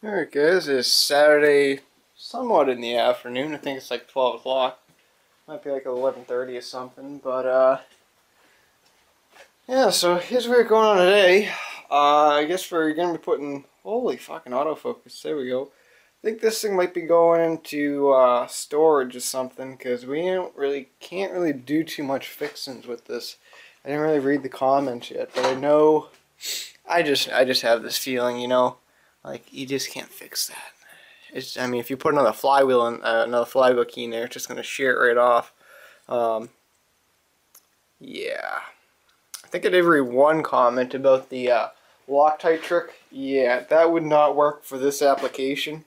Alright guys, it's Saturday, somewhat in the afternoon. I think it's like 12 o'clock. Might be like 11:30 or something, but yeah, so here's what we're going on today. I guess we're going to be putting, holy fucking autofocus, there we go. I think this thing might be going into storage or something, because we can't really do too much fixings with this. I didn't really read the comments yet, but I know, I just have this feeling, you know, like you just can't fix that. I mean, if you put another flywheel in, another flywheel key in there, it's just gonna shear it right off. Yeah, I think I did read one comment about the Loctite trick. Yeah, that would not work for this application.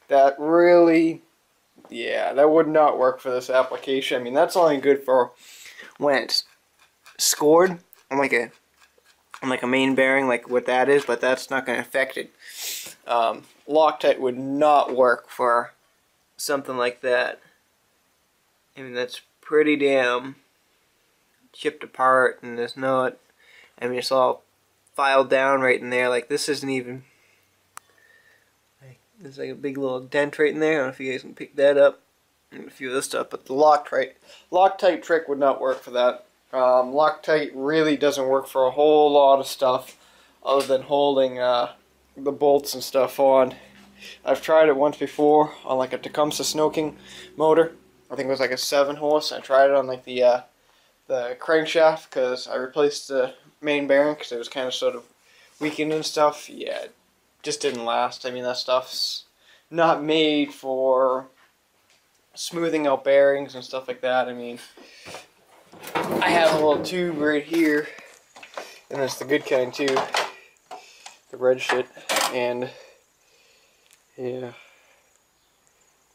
That really, yeah, that would not work for this application. I mean, that's only good for when it's scored on like a main bearing, like what that is, but that's not going to affect it. Loctite would not work for something like that. I mean, that's pretty damn chipped apart, and there's not, I mean, it's all filed down right in there. Like, this isn't even, like, there's like a big little dent right in there. I don't know if you guys can pick that up, and a few of this stuff, but the Loctite trick would not work for that. Loctite really doesn't work for a whole lot of stuff other than holding the bolts and stuff on. I've tried it once before on like a Tecumseh Snow King motor. I think it was like a 7-horse. I tried it on like the crankshaft because I replaced the main bearing because it was kind of sort of weakened and stuff. Yeah, it just didn't last. I mean, that stuff's not made for smoothing out bearings and stuff like that. I mean, I have a little tube right here, and it's the good kind too, the red shit, and yeah,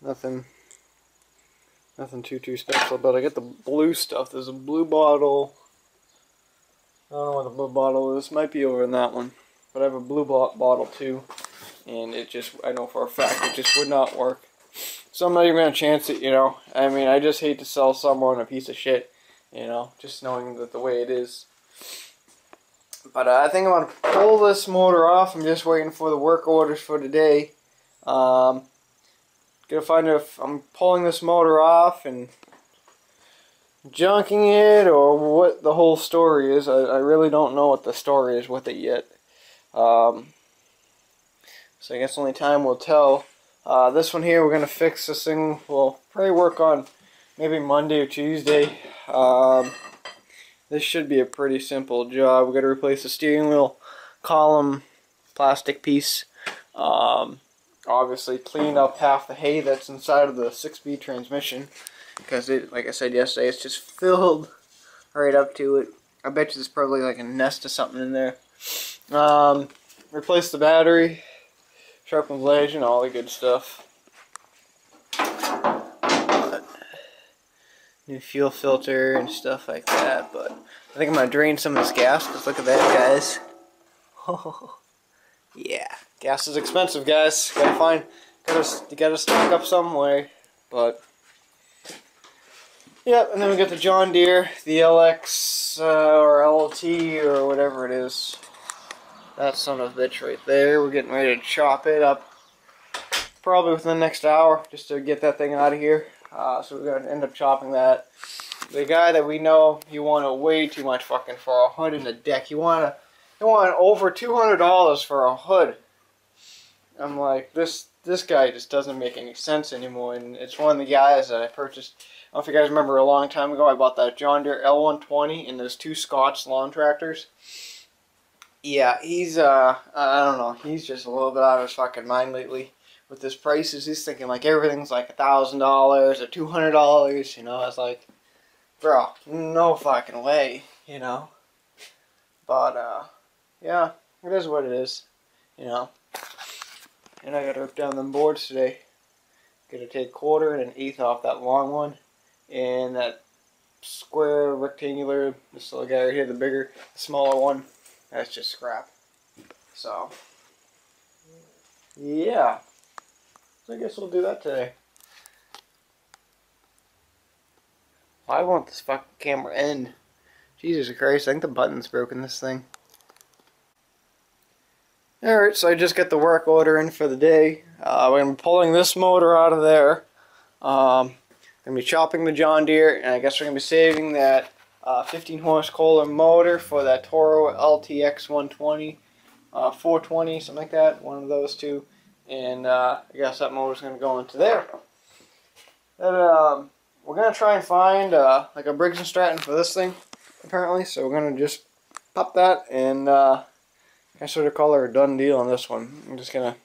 nothing too special. But I get the blue stuff. There's a blue bottle. I don't know what the blue bottle is. Might be over in that one, but I have a blue bottle too, and it just, I know for a fact it just would not work. So I'm not even gonna chance it, you know. I mean, I just hate to sell someone a piece of shit, you know, just knowing that the way it is. But I think I'm going to pull this motor off. I'm just waiting for the work orders for today. Gonna find out if I'm pulling this motor off and junking it or what the whole story is. I really don't know what the story is with it yet. So I guess only time will tell. This one here, we're going to fix this thing. We'll probably work on maybe Monday or Tuesday. This should be a pretty simple job. We're going to replace the steering wheel column plastic piece. Obviously clean up half the hay that's inside of the 6-speed transmission, because it, like I said yesterday, it's just filled right up to it. I bet you there's probably like a nest or something in there. Replace the battery, sharpen the blades, and all the good stuff. New fuel filter and stuff like that, but I think I'm going to drain some of this gas, because look at that, guys. Oh, yeah. Gas is expensive, guys. You gotta stock up some way. But, yep, and then we got the John Deere, the LX, or LT, or whatever it is. That son of a bitch right there. We're getting ready to chop it up probably within the next hour, just to get that thing out of here. So we're going to end up chopping that. The guy that we know, he wanted way too much fucking for a hood and a deck. He wanted over $200 for a hood. I'm like, this guy just doesn't make any sense anymore. And it's one of the guys that I purchased. I don't know if you guys remember, a long time ago I bought that John Deere L120 and those 2 Scotch lawn tractors. Yeah, he's I don't know, he's just a little bit out of his fucking mind lately with his prices. He's thinking like everything's like $1,000 or $200, you know. It's like, bro, no fucking way, you know. But yeah, it is what it is, you know. And I gotta rip down them boards today. Gotta take 1/4 and 1/8 off that long one, and that square rectangular, this little guy right here, the smaller one, that's just scrap. So yeah, so I guess we'll do that today. Why won't this fucking camera end? Jesus Christ, I think the button's broken this thing. Alright, so I just got the work order in for the day. We're going to be pulling this motor out of there. Going to be chopping the John Deere, and I guess we're going to be saving that 15 horse Kohler motor for that Toro LTX 120, 420, something like that, one of those two. And I guess that motor's going to go into there. Then we're going to try and find like a Briggs & Stratton for this thing, apparently. So we're going to just pop that and I sort of call her a done deal on this one. I'm just going to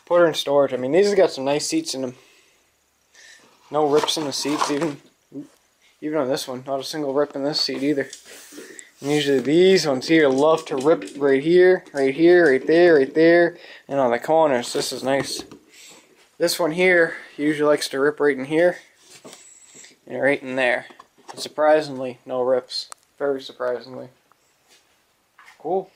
put her in storage. I mean, these have got some nice seats in them. No rips in the seats, even on this one. Not a single rip in this seat either. And usually these ones here love to rip right here, right here, right there, right there, and on the corners. This is nice. This one here usually likes to rip right in here and right in there. And surprisingly, no rips. Very surprisingly. Cool.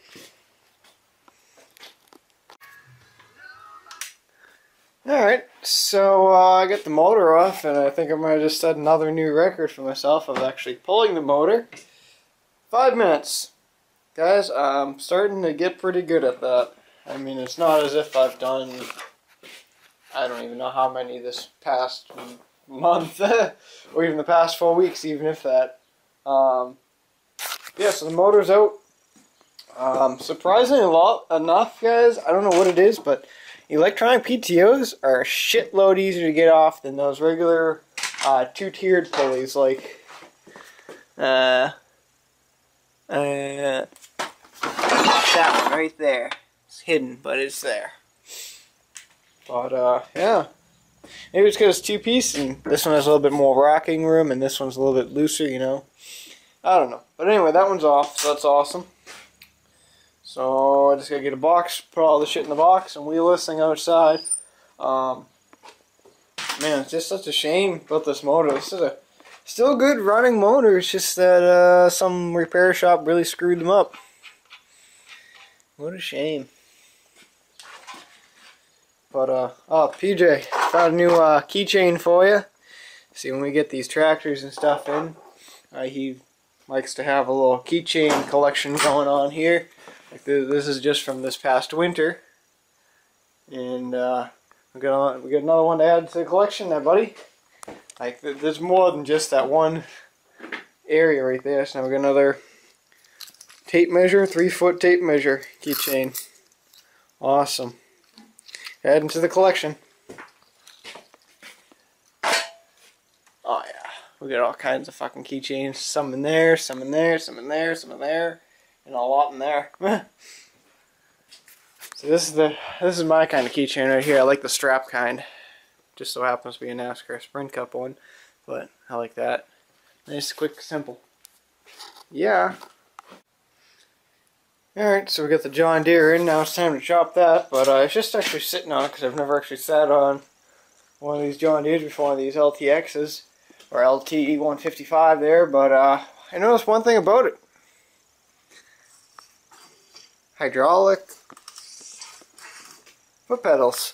Alright, so I got the motor off, and I think I'm going to just set another new record for myself of actually pulling the motor. 5 minutes. Guys, I'm starting to get pretty good at that. I mean, it's not as if I've done, I don't even know how many this past month, or even the past 4 weeks, even if that. Yeah, so the motor's out. Surprisingly enough, guys, I don't know what it is, but electronic PTOs are a shitload easier to get off than those regular two-tiered pulleys like that one right there. It's hidden, but it's there. But yeah, maybe it's because it's two-piece and this one has a little bit more rocking room and this one's a little bit looser, you know. I don't know. But anyway, that one's off, so that's awesome. So I just gotta get a box, put all the shit in the box, and wheel this thing outside. Man, it's just such a shame about this motor. This is a still good running motor. It's just that some repair shop really screwed them up. What a shame. But oh, PJ, found a new keychain for you. See, when we get these tractors and stuff in, he likes to have a little keychain collection going on here. Like this is just from this past winter, and we got another one to add to the collection there, buddy. Like there's more than just that one area right there. So now we got another tape measure, 3-foot tape measure keychain. Awesome. Adding to the collection. Oh yeah, we got all kinds of fucking keychains. Some in there, some in there, some in there, some in there. And a lot in there. So this is my kind of keychain right here. I like the strap kind. Just so happens to be a NASCAR Sprint Cup one, but I like that. Nice, quick, simple. Yeah. Alright, so we got the John Deere in. Now it's time to chop that, but it's just actually sitting on it because I've never actually sat on one of these John Deeres before, one of these LTXs or LTE 155 there, but I noticed one thing about it. Hydraulic foot pedals.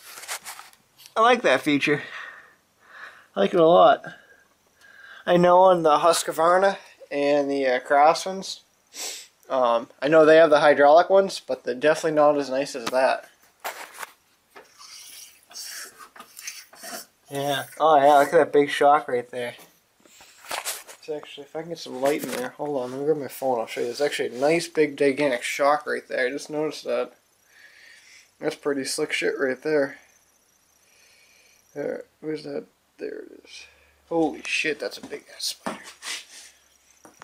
I like that feature. I like it a lot. I know on the Husqvarna and the Craftsman's, I know they have the hydraulic ones, but they're definitely not as nice as that. Yeah. Oh yeah, look at that big shock right there. It's actually, if I can get some light in there, hold on, let me grab my phone, I'll show you. There's actually a nice big gigantic shock right there. I just noticed that. That's pretty slick shit right there. There, where's that? There it is. Holy shit, that's a big ass spider.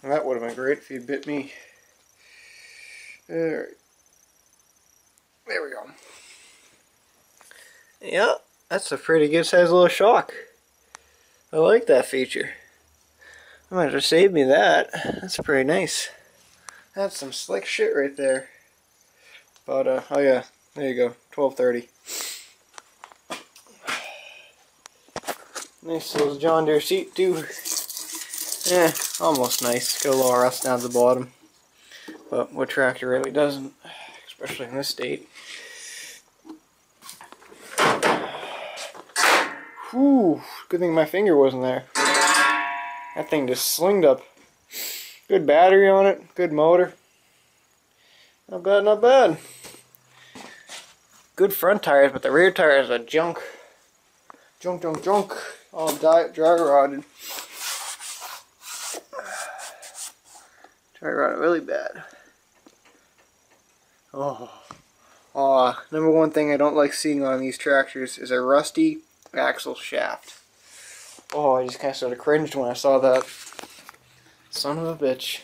And that would have been great if he bit me. There we go. Yeah, that's a pretty good sized little shock. I like that feature. I might have saved me that. That's pretty nice. That's some slick shit right there. But oh yeah, there you go, 1230. Nice little John Deere seat too. Yeah, almost nice. Got a little rust down at the bottom. But what tractor really doesn't, especially in this state. Whew, good thing my finger wasn't there. That thing just slinged up. Good battery on it, good motor. Not bad, not bad. good front tires, but the rear tires are junk. Junk. All dry rotted. Dry rotted really bad. Number one thing I don't like seeing on these tractors is a rusty axle shaft. Oh, I just kind of sort of cringed when I saw that. Son of a bitch.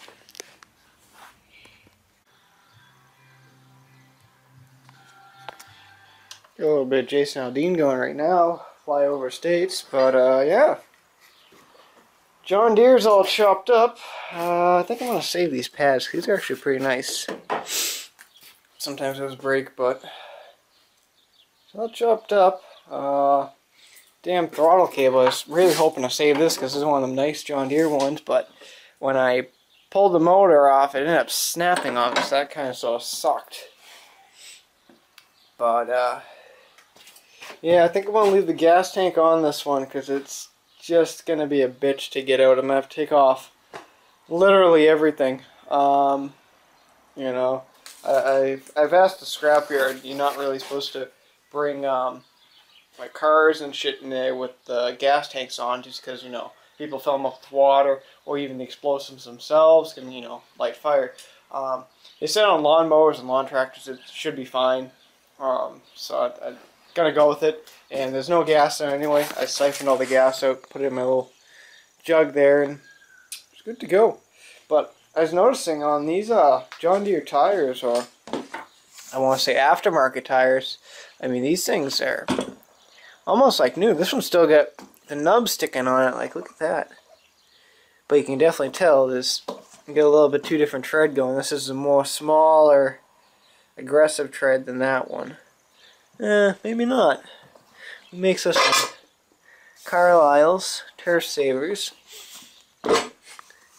Got a little bit of Jason Aldean going right now. Fly over states, but yeah. John Deere's all chopped up. I think I'm going to save these pads. These are actually pretty nice. Sometimes those break, but it's all chopped up. Damn throttle cable. I was really hoping to save this because this is one of them nice John Deere ones, but when I pulled the motor off, it ended up snapping on me, so that kind of sort of sucked. But yeah, I think I'm going to leave the gas tank on this one because it's just going to be a bitch to get out. I'm going to have to take off literally everything. You know, I've asked the scrapyard, you're not really supposed to bring like cars and shit in there with the gas tanks on, just because, you know, people fill them up with water, or even the explosives themselves can, you know, light fire. They said on lawnmowers and lawn tractors it should be fine. So I'm gonna go with it. And there's no gas there anyway. I siphoned all the gas out, put it in my little jug there, and it's good to go. But I was noticing on these John Deere tires, or I want to say aftermarket tires, I mean, these things are almost like new. This one's still got the nub sticking on it, like, look at that. But you can definitely tell there's, you get a little bit two different tread going. This is a more smaller, aggressive tread than that one. Maybe not. It makes us some Carlisle's Turf Savers.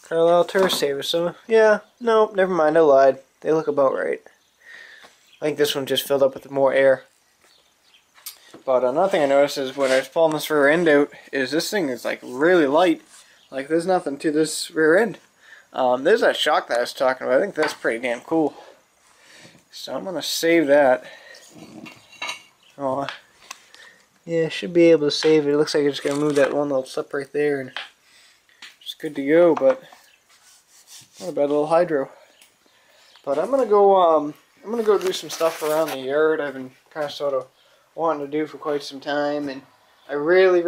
Carlisle Turf Savers. So, yeah, no, never mind, I lied. They look about right. I think this one just filled up with more air. But another thing I noticed is when I was pulling this rear end out, is this thing is like really light. Like there's nothing to this rear end. There's that shock that I was talking about. I think that's pretty damn cool. So I'm going to save that. Oh, yeah, should be able to save it. It looks like it's just going to move that one little slip right there, and it's good to go. But not a bad little hydro. But I'm gonna go do some stuff around the yard. I've been kind of sort of wanting to do for quite some time, and I really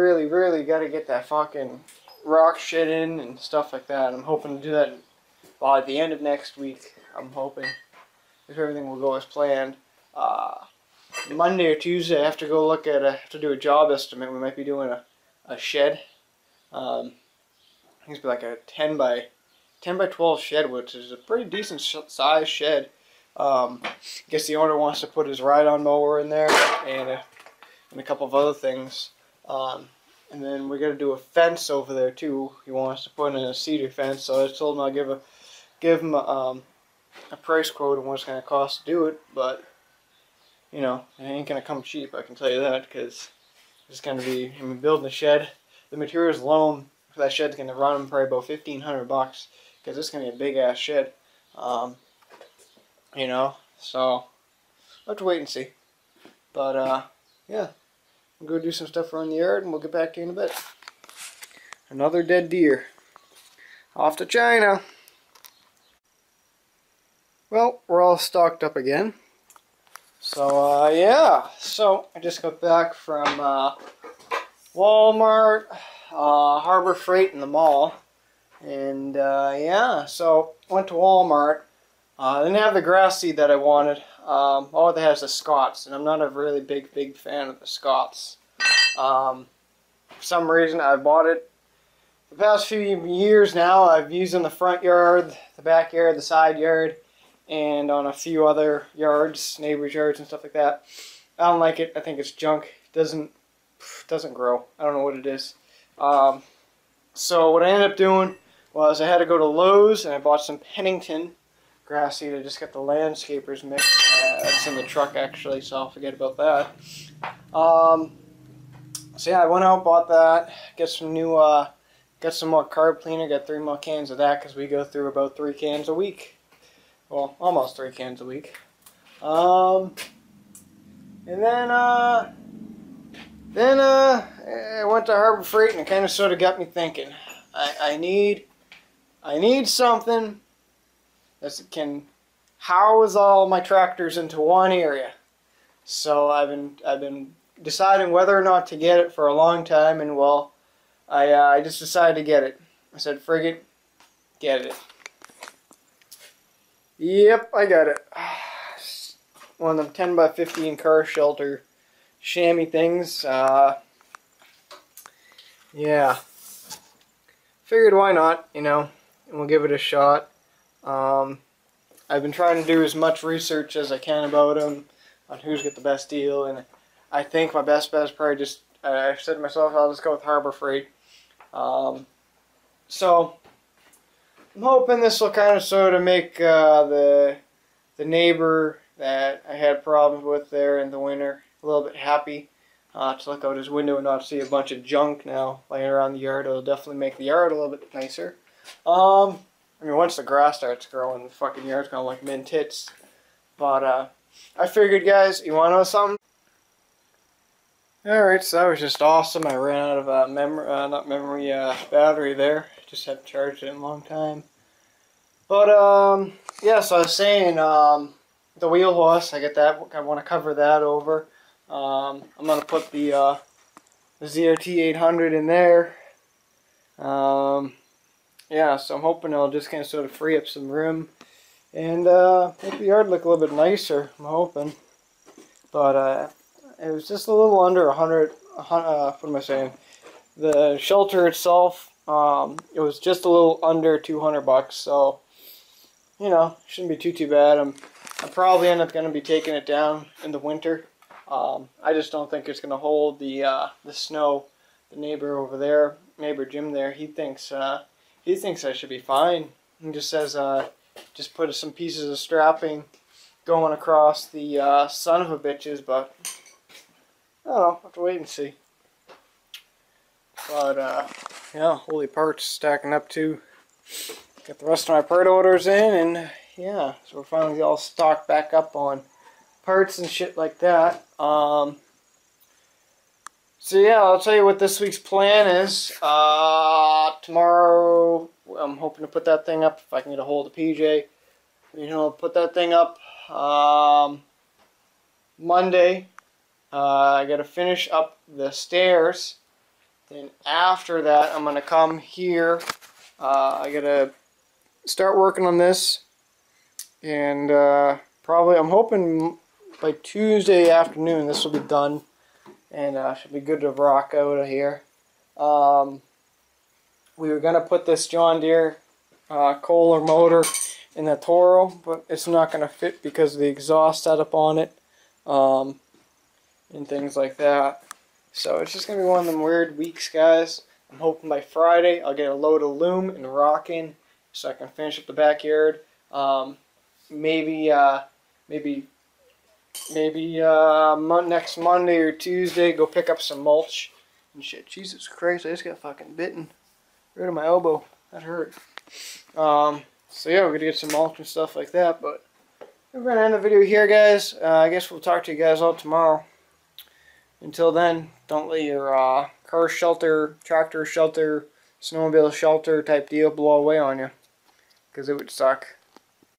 got to get that fucking rock shit in and stuff like that. I'm hoping to do that by the end of next week. I'm hoping, if everything will go as planned. Monday or Tuesday, I have to go look at have to do a job estimate. We might be doing a shed. I think it's like a 10 by 12 shed, which is a pretty decent size shed. I guess the owner wants to put his ride-on mower in there and a couple of other things. And then we're gonna do a fence over there too. He wants to put in a cedar fence, so I told him I'll give him a price quote on what it's gonna cost to do it. But you know, it ain't gonna come cheap, I can tell you that, because it's gonna be, I mean, building a shed. The materials alone for that shed's gonna run him probably about $1,500, because it's gonna be a big ass shed. You know, so I'll have to wait and see. But yeah, we'll go do some stuff around the yard, and we'll get back to you in a bit. Another dead deer. Off to China. Well, we're all stocked up again. So yeah, so I just got back from Walmart, Harbor Freight, and the mall. And yeah, so went to Walmart. I didn't have the grass seed that I wanted. All they have is the Scots, and I'm not a really big fan of the Scots. For some reason, I bought it the past few years now. I've used it in the front yard, the backyard, the side yard, and on a few other yards, neighbors' yards and stuff like that. I don't like it. I think it's junk. It doesn't grow. I don't know what it is. So what I ended up doing was I had to go to Lowe's, and I bought some Pennington grass seed. I just got the landscapers mix. It's in the truck actually, so I'll forget about that. So yeah, I went out, bought that, get some new, got some more carb cleaner, got 3 more cans of that, because we go through about 3 cans a week. Well, almost 3 cans a week. And then I went to Harbor Freight, and it kind of sort of got me thinking. I need something that can house all my tractors into one area. So I've been deciding whether or not to get it for a long time, and well, I just decided to get it. I said, "Frig it, get it." Yep, I got it. One of them 10 by 15 car shelter chamois things. Yeah. Figured why not, you know, and we'll give it a shot. I've been trying to do as much research as I can about them, on who's got the best deal, and I think my best bet is probably just, I said to myself, I'll just go with Harbor Freight. So, I'm hoping this will kind of sort of make the neighbor that I had problems with there in the winter a little bit happy to look out his window and not see a bunch of junk now laying around the yard. It'll definitely make the yard a little bit nicer. I mean, once the grass starts growing, the fucking yard's gonna look mint tits. But I figured, guys, you wanna know something? Alright, so that was just awesome. I ran out of battery there. Just haven't charged it in a long time. But yeah, so I was saying, the wheel horse, I want to cover that over. I'm gonna put the ZRT 800 in there. Yeah, so I'm hoping it'll just kind of sort of free up some room and make the yard look a little bit nicer. I'm hoping, but it was just a little under 100. What am I saying? The shelter itself, it was just a little under $200. So, you know, shouldn't be too bad. I'm probably end up going to be taking it down in the winter. I just don't think it's going to hold the snow. The neighbor over there, neighbor Jim there, he thinks I should be fine. He just says just put some pieces of strapping going across the son of a bitches, but I don't know, I'll have to wait and see. But yeah, holy parts stacking up too. Got the rest of my part orders in, and yeah, so we're finally all stocked back up on parts and shit like that. So yeah, I'll tell you what this week's plan is. Tomorrow, I'm hoping to put that thing up if I can get a hold of PJ. You know, put that thing up Monday. I got to finish up the stairs. Then after that, I'm gonna come here. I gotta start working on this, and probably I'm hoping by Tuesday afternoon this will be done. And should be good to rock out of here. We were going to put this John Deere Kohler motor in the Toro, but it's not going to fit because of the exhaust setup on it and things like that. So it's just going to be one of them weird weeks, guys. I'm hoping by Friday I'll get a load of loom and rocking so I can finish up the backyard. Maybe next Monday or Tuesday, go pick up some mulch and shit. Jesus Christ, I just got fucking bitten right on my elbow. That hurt. So yeah, we're gonna get some mulch and stuff like that. But we're gonna end the video here, guys. I guess we'll talk to you guys all tomorrow. Until then, don't let your car shelter, tractor shelter, snowmobile shelter type deal blow away on you, because it would suck.